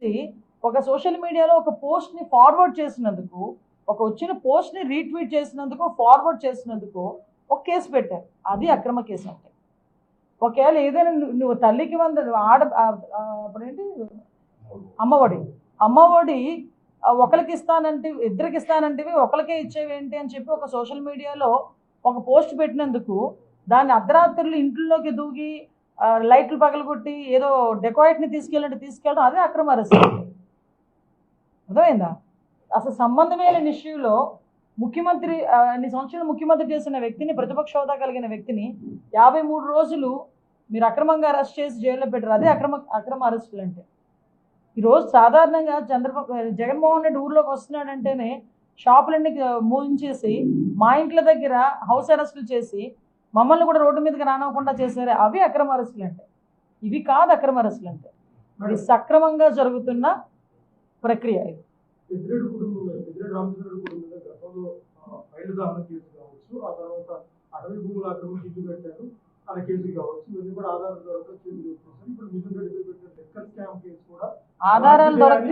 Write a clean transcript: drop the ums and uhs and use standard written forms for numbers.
ఇది ఒక సోషల్ మీడియాలో ఒక పోస్ట్ని ఫార్వర్డ్ చేసినందుకు, ఒక వచ్చిన పోస్ట్ని రీట్వీట్ చేసినందుకు, ఫార్వర్డ్ చేసినందుకు ఒక కేసు పెట్టారు. అది అక్రమ కేసు అంటే. ఒకవేళ ఏదైనా నువ్వు తల్లికి వంద ఆడ అప్పుడేంటి అమ్మఒడి అమ్మఒడి ఒకరికి ఇస్తానంటే ఇద్దరికి ఇస్తానంటివి ఒకరికే ఇచ్చేవేంటి అని చెప్పి ఒక సోషల్ మీడియాలో ఒక పోస్ట్ పెట్టినందుకు దాన్ని అర్ధరాత్రులు ఇంట్లోకి దూకి లైట్లు పగలగొట్టి ఏదో డెకాయిట్ని తీసుకెళ్ళడం అదే అక్రమ అరెస్ట్. అర్థమైందా? అసలు సంబంధమే లేని ఇష్యూలో ముఖ్యమంత్రి అన్ని సంవత్సరాలు ముఖ్యమంత్రి చేసిన వ్యక్తిని, ప్రతిపక్ష హోదా కలిగిన వ్యక్తిని 53 రోజులు మీరు అక్రమంగా అరెస్ట్ చేసి జైల్లో పెట్టారు. అదే అక్రమ అరెస్టులు అంటే. ఈరోజు సాధారణంగా జగన్మోహన్ రెడ్డి ఊర్లోకి వస్తున్నాడంటేనే షాపులన్నీ మూయించేసి మా ఇంట్ల దగ్గర హౌస్ అరెస్టులు చేసి మమ్మల్ని కూడా రోడ్డు మీదకి రానివ్వకుండా చేశారే, అవి అక్రమ అరెస్టులు అంటే. ఇవి కాదు అక్రమ అరెస్టులు అంటే. ఇది సక్రమంగా జరుగుతున్న ప్రక్రియ. ఇది అటవీ భూముల ఆక్రమణ కేసు పెట్టారు, అలా కేసు కావచ్చు, ఇవన్నీ కూడా ఆధారాల ద్వారా కేసు చేస్తారు. ఇప్పుడు మిథున్ రెడ్డి పెట్టిన లెక్కర్ స్కామ్ కేసు కూడా ఆధారాలు దొరక